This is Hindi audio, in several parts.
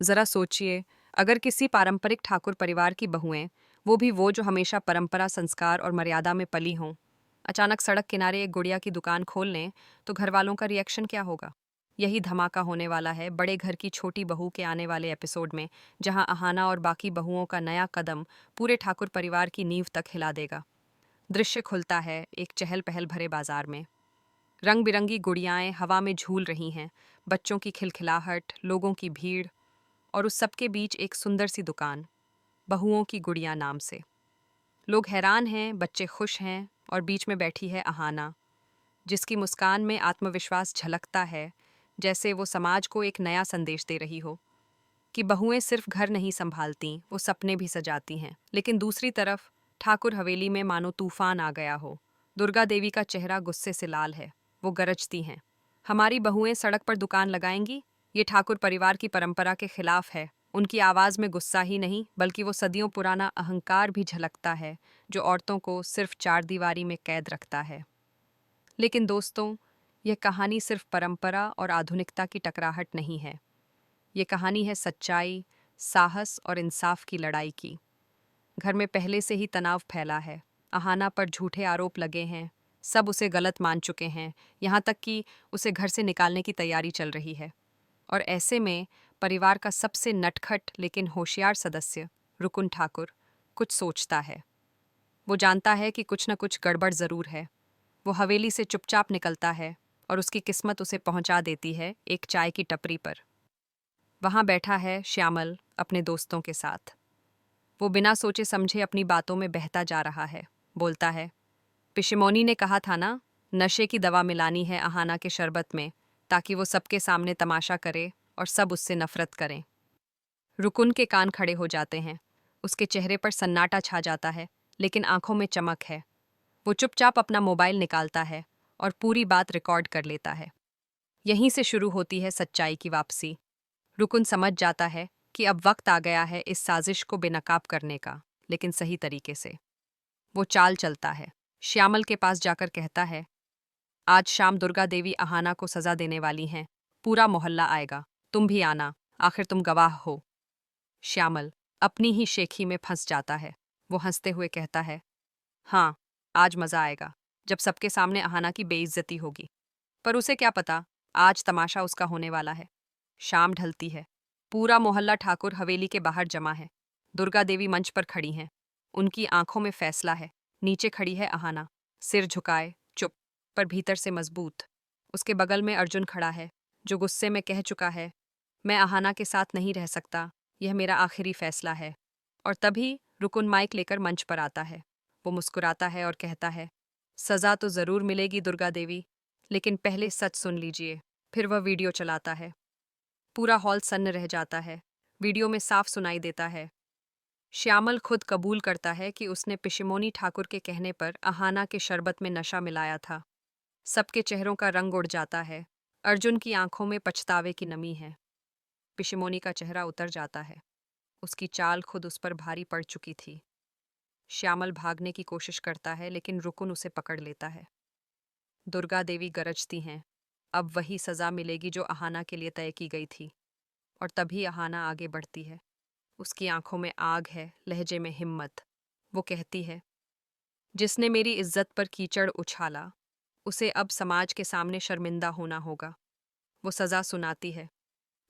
जरा सोचिए, अगर किसी पारंपरिक ठाकुर परिवार की बहुएं, वो जो हमेशा परंपरा, संस्कार और मर्यादा में पली हों, अचानक सड़क किनारे एक गुड़िया की दुकान खोल लें, तो घर वालों का रिएक्शन क्या होगा? यही धमाका होने वाला है बड़े घर की छोटी बहू के आने वाले एपिसोड में, जहां अहाना और बाकी बहुओं का नया कदम पूरे ठाकुर परिवार की नींव तक हिला देगा। दृश्य खुलता है एक चहल पहल भरे बाजार में। रंग बिरंगी गुड़ियाएं हवा में झूल रही हैं, बच्चों की खिलखिलाहट, लोगों की भीड़, और उस सबके बीच एक सुंदर सी दुकान, बहुओं की गुड़िया नाम से। लोग हैरान हैं, बच्चे खुश हैं, और बीच में बैठी है अहाना, जिसकी मुस्कान में आत्मविश्वास झलकता है, जैसे वो समाज को एक नया संदेश दे रही हो कि बहुएं सिर्फ घर नहीं संभालती, वो सपने भी सजाती हैं। लेकिन दूसरी तरफ ठाकुर हवेली में मानो तूफान आ गया हो। दुर्गा देवी का चेहरा गुस्से से लाल है। वो गरजती हैं, हमारी बहुएं सड़क पर दुकान लगाएंगी? ये ठाकुर परिवार की परंपरा के खिलाफ है। उनकी आवाज में गुस्सा ही नहीं, बल्कि वो सदियों पुराना अहंकार भी झलकता है, जो औरतों को सिर्फ चारदीवारी में कैद रखता है। लेकिन दोस्तों, यह कहानी सिर्फ परंपरा और आधुनिकता की टकराहट नहीं है। ये कहानी है सच्चाई, साहस और इंसाफ की लड़ाई की। घर में पहले से ही तनाव फैला है। अहाना पर झूठे आरोप लगे हैं, सब उसे गलत मान चुके हैं, यहाँ तक कि उसे घर से निकालने की तैयारी चल रही है। और ऐसे में परिवार का सबसे नटखट लेकिन होशियार सदस्य, रुकुन ठाकुर, कुछ सोचता है। वो जानता है कि कुछ न कुछ गड़बड़ जरूर है। वो हवेली से चुपचाप निकलता है, और उसकी किस्मत उसे पहुंचा देती है एक चाय की टपरी पर। वहां बैठा है श्यामल अपने दोस्तों के साथ। वो बिना सोचे समझे अपनी बातों में बहता जा रहा है। बोलता है, पिशिमोनी ने कहा था ना, नशे की दवा मिलानी है अहाना के शरबत में, ताकि वो सबके सामने तमाशा करे और सब उससे नफरत करें। रुकुन के कान खड़े हो जाते हैं। उसके चेहरे पर सन्नाटा छा जाता है, लेकिन आंखों में चमक है। वो चुपचाप अपना मोबाइल निकालता है और पूरी बात रिकॉर्ड कर लेता है। यहीं से शुरू होती है सच्चाई की वापसी। रुकुन समझ जाता है कि अब वक्त आ गया है इस साजिश को बेनकाब करने का, लेकिन सही तरीके से। वो चाल चलता है। श्यामल के पास जाकर कहता है, आज शाम दुर्गा देवी अहाना को सजा देने वाली हैं। पूरा मोहल्ला आएगा, तुम भी आना, आखिर तुम गवाह हो। श्यामल अपनी ही शेखी में फंस जाता है। वो हंसते हुए कहता है, हाँ, आज मजा आएगा, जब सबके सामने अहाना की बेइज्जती होगी। पर उसे क्या पता, आज तमाशा उसका होने वाला है। शाम ढलती है। पूरा मोहल्ला ठाकुर हवेली के बाहर जमा है। दुर्गा देवी मंच पर खड़ी हैं। उनकी आंखों में फैसला है। नीचे खड़ी है अहाना, सिर झुकाए, चुप, पर भीतर से मजबूत। उसके बगल में अर्जुन खड़ा है, जो गुस्से में कह चुका है, मैं अहाना के साथ नहीं रह सकता, यह मेरा आखिरी फैसला है। और तभी रुकुन माइक लेकर मंच पर आता है। वो मुस्कुराता है और कहता है, सजा तो जरूर मिलेगी दुर्गा देवी, लेकिन पहले सच सुन लीजिए। फिर वह वीडियो चलाता है। पूरा हॉल सन्न रह जाता है। वीडियो में साफ सुनाई देता है, श्यामल खुद कबूल करता है कि उसने पिशिमोनी ठाकुर के कहने पर अहाना के शरबत में नशा मिलाया था। सबके चेहरों का रंग उड़ जाता है। अर्जुन की आंखों में पछतावे की नमी है। पिशिमोनी का चेहरा उतर जाता है। उसकी चाल खुद उस पर भारी पड़ चुकी थी। श्यामल भागने की कोशिश करता है, लेकिन रुकुन उसे पकड़ लेता है। दुर्गा देवी गरजती हैं, अब वही सजा मिलेगी जो अहाना के लिए तय की गई थी। और तभी अहाना आगे बढ़ती है। उसकी आंखों में आग है, लहजे में हिम्मत। वो कहती है, जिसने मेरी इज्जत पर कीचड़ उछाला, उसे अब समाज के सामने शर्मिंदा होना होगा। वो सजा सुनाती है,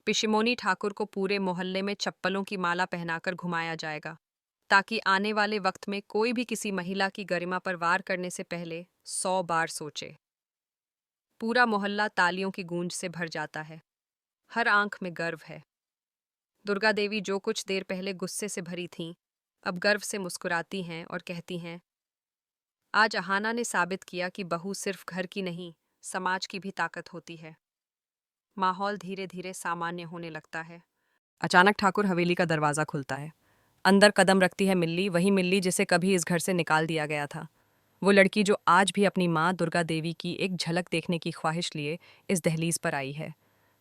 पिशिमोनी ठाकुर को पूरे मोहल्ले में चप्पलों की माला पहनाकर घुमाया जाएगा, ताकि आने वाले वक्त में कोई भी किसी महिला की गरिमा पर वार करने से पहले 100 बार सोचे। पूरा मोहल्ला तालियों की गूंज से भर जाता है। हर आंख में गर्व है। दुर्गा देवी जो कुछ देर पहले गुस्से से भरी थीं, अब गर्व से मुस्कुराती हैं और कहती हैं, आज अहाना ने साबित किया कि बहू सिर्फ घर की नहीं, समाज की भी ताकत होती है। माहौल धीरे धीरे सामान्य होने लगता है। अचानक ठाकुर हवेली का दरवाजा खुलता है। अंदर कदम रखती है मिल्ली, वही मिल्ली जिसे कभी इस घर से निकाल दिया गया था। वो लड़की जो आज भी अपनी माँ दुर्गा देवी की एक झलक देखने की ख्वाहिश लिए इस दहलीज पर आई है।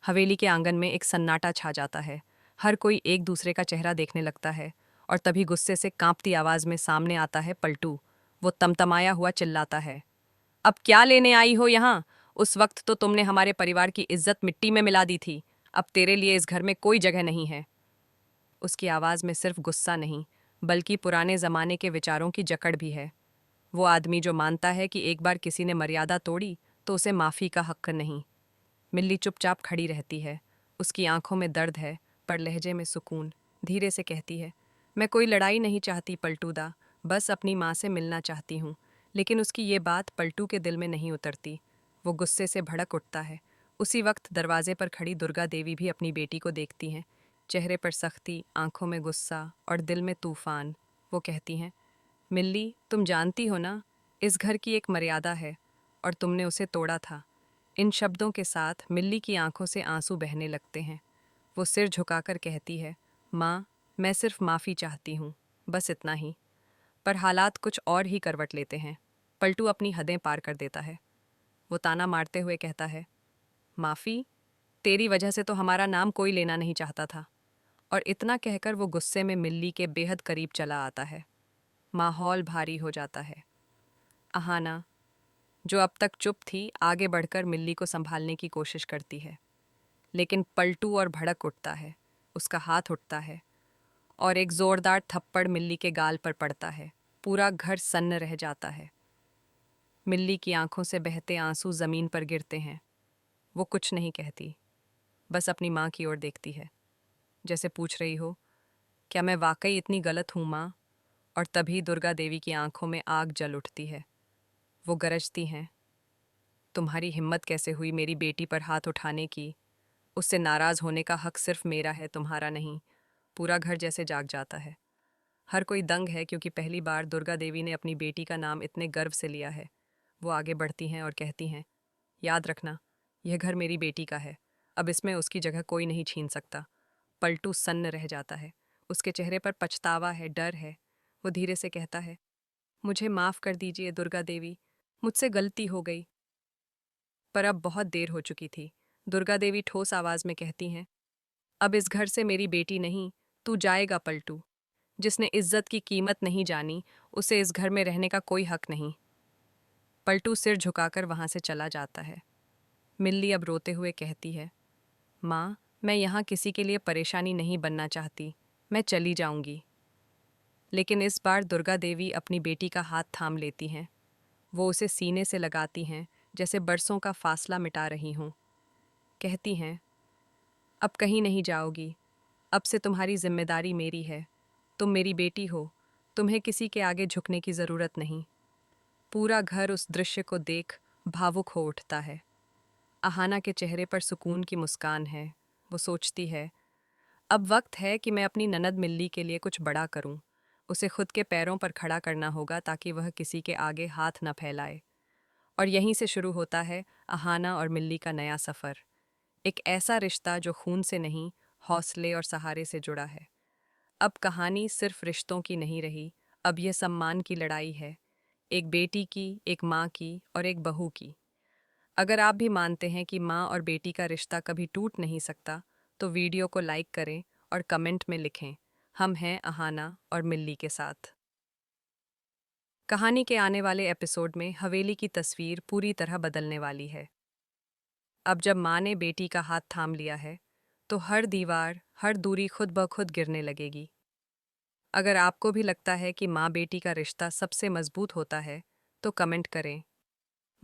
हवेली के आंगन में एक सन्नाटा छा जाता है। हर कोई एक दूसरे का चेहरा देखने लगता है, और तभी गुस्से से कांपती आवाज में सामने आता है पलटू। वो तमतमाया हुआ चिल्लाता है, अब क्या लेने आई हो यहाँ? उस वक्त तो तुमने हमारे परिवार की इज्जत मिट्टी में मिला दी थी। अब तेरे लिए इस घर में कोई जगह नहीं है। उसकी आवाज़ में सिर्फ गुस्सा नहीं, बल्कि पुराने ज़माने के विचारों की जकड़ भी है। वो आदमी जो मानता है कि एक बार किसी ने मर्यादा तोड़ी तो उसे माफ़ी का हक़ नहीं। मिल्ली चुपचाप खड़ी रहती है। उसकी आंखों में दर्द है, पर लहजे में सुकून। धीरे से कहती है, मैं कोई लड़ाई नहीं चाहती पलटूदा, बस अपनी माँ से मिलना चाहती हूँ। लेकिन उसकी ये बात पलटू के दिल में नहीं उतरती। वो गुस्से से भड़क उठता है। उसी वक्त दरवाजे पर खड़ी दुर्गा देवी भी अपनी बेटी को देखती हैं। चेहरे पर सख्ती, आंखों में गुस्सा और दिल में तूफान। वो कहती हैं, मिल्ली, तुम जानती हो ना, इस घर की एक मर्यादा है और तुमने उसे तोड़ा था। इन शब्दों के साथ मिल्ली की आंखों से आंसू बहने लगते हैं। वो सिर झुकाकर कहती है, माँ, मैं सिर्फ माफ़ी चाहती हूँ, बस इतना ही। पर हालात कुछ और ही करवट लेते हैं। पलटू अपनी हदें पार कर देता है। वो ताना मारते हुए कहता है, माफ़ी? तेरी वजह से तो हमारा नाम कोई लेना नहीं चाहता था। और इतना कहकर वो गुस्से में मिल्ली के बेहद करीब चला आता है। माहौल भारी हो जाता है। अहाना, जो अब तक चुप थी, आगे बढ़कर मिल्ली को संभालने की कोशिश करती है। लेकिन पलटू और भड़क उठता है। उसका हाथ उठता है और एक जोरदार थप्पड़ मिल्ली के गाल पर पड़ता है। पूरा घर सन्न रह जाता है। मिल्ली की आंखों से बहते आंसू जमीन पर गिरते हैं। वो कुछ नहीं कहती, बस अपनी माँ की ओर देखती है, जैसे पूछ रही हो, क्या मैं वाकई इतनी गलत हूँ माँ? और तभी दुर्गा देवी की आंखों में आग जल उठती है। वो गरजती हैं, तुम्हारी हिम्मत कैसे हुई मेरी बेटी पर हाथ उठाने की? उससे नाराज़ होने का हक सिर्फ मेरा है, तुम्हारा नहीं। पूरा घर जैसे जाग जाता है। हर कोई दंग है, क्योंकि पहली बार दुर्गा देवी ने अपनी बेटी का नाम इतने गर्व से लिया है। वो आगे बढ़ती हैं और कहती हैं, याद रखना, यह घर मेरी बेटी का है। अब इसमें उसकी जगह कोई नहीं छीन सकता। पलटू सन्न रह जाता है। उसके चेहरे पर पछतावा है, डर है। वो धीरे से कहता है, मुझे माफ़ कर दीजिए दुर्गा देवी, मुझसे गलती हो गई। पर अब बहुत देर हो चुकी थी। दुर्गा देवी ठोस आवाज़ में कहती हैं, अब इस घर से मेरी बेटी नहीं, तू जाएगा पलटू। जिसने इज्जत की कीमत नहीं जानी, उसे इस घर में रहने का कोई हक नहीं। पलटू सिर झुकाकर वहां से चला जाता है। मिल्ली अब रोते हुए कहती है, माँ, मैं यहाँ किसी के लिए परेशानी नहीं बनना चाहती, मैं चली जाऊंगी। लेकिन इस बार दुर्गा देवी अपनी बेटी का हाथ थाम लेती हैं। वो उसे सीने से लगाती हैं, जैसे बरसों का फासला मिटा रही हों। कहती हैं, अब कहीं नहीं जाओगी। अब से तुम्हारी जिम्मेदारी मेरी है। तुम मेरी बेटी हो, तुम्हें किसी के आगे झुकने की ज़रूरत नहीं। पूरा घर उस दृश्य को देख भावुक हो उठता है। अहाना के चेहरे पर सुकून की मुस्कान है। वो सोचती है, अब वक्त है कि मैं अपनी ननद मिल्ली के लिए कुछ बड़ा करूं। उसे खुद के पैरों पर खड़ा करना होगा, ताकि वह किसी के आगे हाथ न फैलाए। और यहीं से शुरू होता है अहाना और मिल्ली का नया सफ़र। एक ऐसा रिश्ता जो खून से नहीं, हौसले और सहारे से जुड़ा है। अब कहानी सिर्फ रिश्तों की नहीं रही, अब यह सम्मान की लड़ाई है। एक बेटी की, एक माँ की और एक बहू की। अगर आप भी मानते हैं कि माँ और बेटी का रिश्ता कभी टूट नहीं सकता, तो वीडियो को लाइक करें और कमेंट में लिखें, हम हैं अहाना और मिल्ली के साथ। कहानी के आने वाले एपिसोड में हवेली की तस्वीर पूरी तरह बदलने वाली है। अब जब माँ ने बेटी का हाथ थाम लिया है, तो हर दीवार, हर दूरी खुद ब खुद गिरने लगेगी। अगर आपको भी लगता है कि माँ बेटी का रिश्ता सबसे मजबूत होता है, तो कमेंट करें,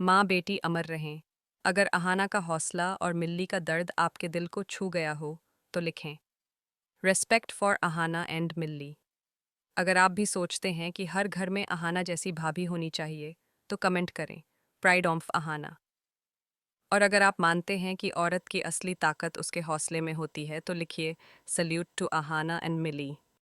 माँ बेटी अमर रहें। अगर अहाना का हौसला और मिल्ली का दर्द आपके दिल को छू गया हो, तो लिखें, रेस्पेक्ट फॉर अहाना एंड मिल्ली। अगर आप भी सोचते हैं कि हर घर में अहाना जैसी भाभी होनी चाहिए, तो कमेंट करें, प्राइड ऑफ अहाना। और अगर आप मानते हैं कि औरत की असली ताकत उसके हौसले में होती है, तो लिखिए, salute to Ahana and milli.